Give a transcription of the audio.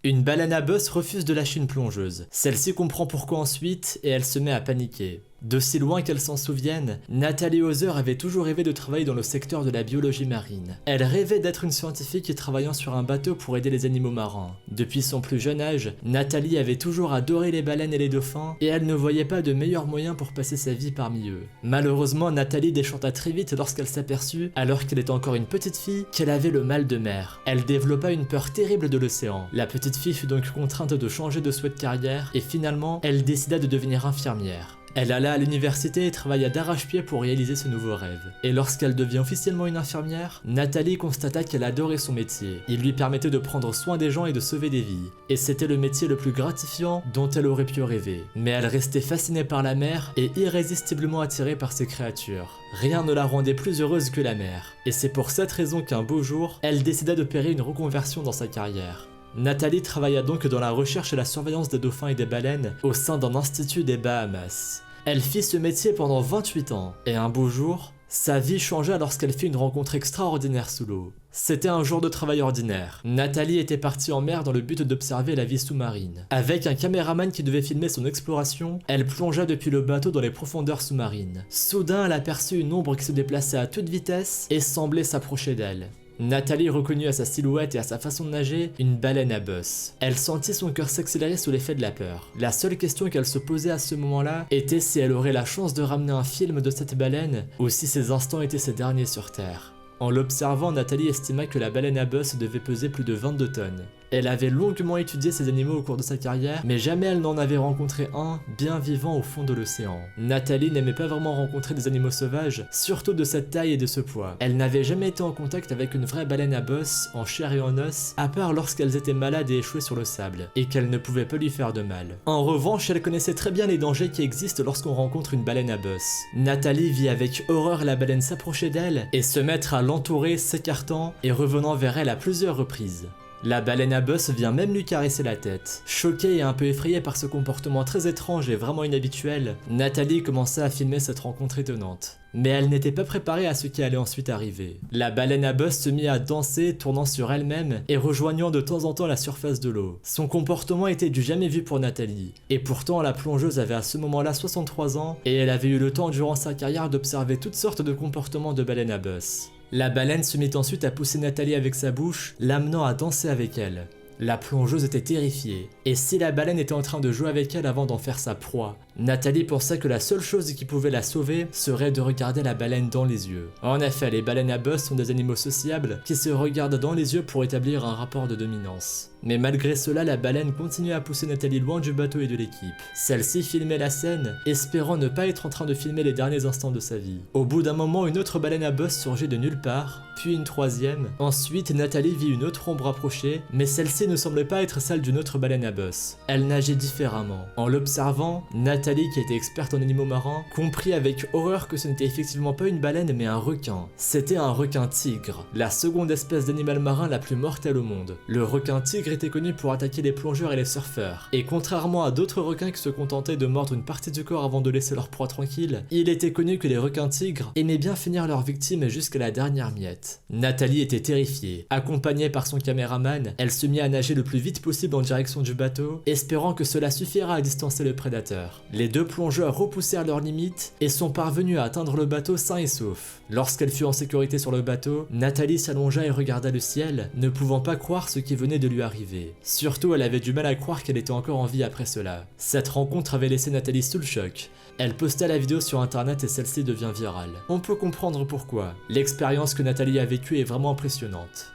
Une baleine à bosse refuse de lâcher une plongeuse. Celle-ci comprend pourquoi ensuite et elle se met à paniquer. D'aussi loin qu'elle s'en souvienne, Natalie Hauser avait toujours rêvé de travailler dans le secteur de la biologie marine. Elle rêvait d'être une scientifique travaillant sur un bateau pour aider les animaux marins. Depuis son plus jeune âge, Natalie avait toujours adoré les baleines et les dauphins, et elle ne voyait pas de meilleur moyen pour passer sa vie parmi eux. Malheureusement, Natalie déchanta très vite lorsqu'elle s'aperçut, alors qu'elle était encore une petite fille, qu'elle avait le mal de mer. Elle développa une peur terrible de l'océan. La petite fille fut donc contrainte de changer de souhait de carrière, et finalement, elle décida de devenir infirmière. Elle alla à l'université et travailla d'arrache-pied pour réaliser ce nouveau rêve. Et lorsqu'elle devient officiellement une infirmière, Natalie constata qu'elle adorait son métier. Il lui permettait de prendre soin des gens et de sauver des vies. Et c'était le métier le plus gratifiant dont elle aurait pu rêver. Mais elle restait fascinée par la mer et irrésistiblement attirée par ses créatures. Rien ne la rendait plus heureuse que la mer. Et c'est pour cette raison qu'un beau jour, elle décida d'opérer une reconversion dans sa carrière. Natalie travailla donc dans la recherche et la surveillance des dauphins et des baleines au sein d'un institut des Bahamas. Elle fit ce métier pendant 28 ans, et un beau jour, sa vie changea lorsqu'elle fit une rencontre extraordinaire sous l'eau. C'était un jour de travail ordinaire. Nathalie était partie en mer dans le but d'observer la vie sous-marine. Avec un caméraman qui devait filmer son exploration, elle plongea depuis le bateau dans les profondeurs sous-marines. Soudain, elle aperçut une ombre qui se déplaçait à toute vitesse et semblait s'approcher d'elle. Nathalie reconnut à sa silhouette et à sa façon de nager une baleine à bosse. Elle sentit son cœur s'accélérer sous l'effet de la peur. La seule question qu'elle se posait à ce moment-là était si elle aurait la chance de ramener un film de cette baleine ou si ces instants étaient ses derniers sur Terre. En l'observant, Nathalie estima que la baleine à bosse devait peser plus de 22 tonnes. Elle avait longuement étudié ces animaux au cours de sa carrière, mais jamais elle n'en avait rencontré un bien vivant au fond de l'océan. Nathalie n'aimait pas vraiment rencontrer des animaux sauvages, surtout de cette taille et de ce poids. Elle n'avait jamais été en contact avec une vraie baleine à bosse, en chair et en os, à part lorsqu'elles étaient malades et échouées sur le sable, et qu'elles ne pouvaient pas lui faire de mal. En revanche, elle connaissait très bien les dangers qui existent lorsqu'on rencontre une baleine à bosse. Nathalie vit avec horreur la baleine s'approcher d'elle et se mettre à l'entourer, s'écartant et revenant vers elle à plusieurs reprises. La baleine à bosse vient même lui caresser la tête. Choquée et un peu effrayée par ce comportement très étrange et vraiment inhabituel, Nathalie commença à filmer cette rencontre étonnante. Mais elle n'était pas préparée à ce qui allait ensuite arriver. La baleine à bosse se mit à danser, tournant sur elle-même et rejoignant de temps en temps la surface de l'eau. Son comportement était du jamais vu pour Nathalie. Et pourtant, la plongeuse avait à ce moment-là 63 ans et elle avait eu le temps durant sa carrière d'observer toutes sortes de comportements de baleine à bosse. La baleine se mit ensuite à pousser Nathalie avec sa bouche, l'amenant à danser avec elle. La plongeuse était terrifiée, et si la baleine était en train de jouer avec elle avant d'en faire sa proie, Nathalie pensa que la seule chose qui pouvait la sauver serait de regarder la baleine dans les yeux. En effet, les baleines à bosse sont des animaux sociables qui se regardent dans les yeux pour établir un rapport de dominance. Mais malgré cela, la baleine continuait à pousser Nathalie loin du bateau et de l'équipe. Celle-ci filmait la scène, espérant ne pas être en train de filmer les derniers instants de sa vie. Au bout d'un moment, une autre baleine à bosse surgit de nulle part, puis une troisième. Ensuite, Nathalie vit une autre ombre approcher, mais celle-ci ne semblait pas être celle d'une autre baleine à bosse. Elle nageait différemment. En l'observant, Nathalie, qui était experte en animaux marins, comprit avec horreur que ce n'était effectivement pas une baleine mais un requin. C'était un requin tigre, la seconde espèce d'animal marin la plus mortelle au monde. Le requin tigre était connu pour attaquer les plongeurs et les surfeurs, et contrairement à d'autres requins qui se contentaient de mordre une partie du corps avant de laisser leur proie tranquille, il était connu que les requins tigres aimaient bien finir leurs victimes jusqu'à la dernière miette. Nathalie était terrifiée. Accompagnée par son caméraman, elle se mit à nager le plus vite possible en direction du bateau, espérant que cela suffira à distancer le prédateur. Les deux plongeurs repoussèrent leurs limites et sont parvenus à atteindre le bateau sain et sauf. Lorsqu'elle fut en sécurité sur le bateau, Nathalie s'allongea et regarda le ciel, ne pouvant pas croire ce qui venait de lui arriver. Surtout, elle avait du mal à croire qu'elle était encore en vie après cela. Cette rencontre avait laissé Nathalie sous le choc. Elle posta la vidéo sur internet et celle-ci devient virale. On peut comprendre pourquoi. L'expérience que Nathalie a vécue est vraiment impressionnante.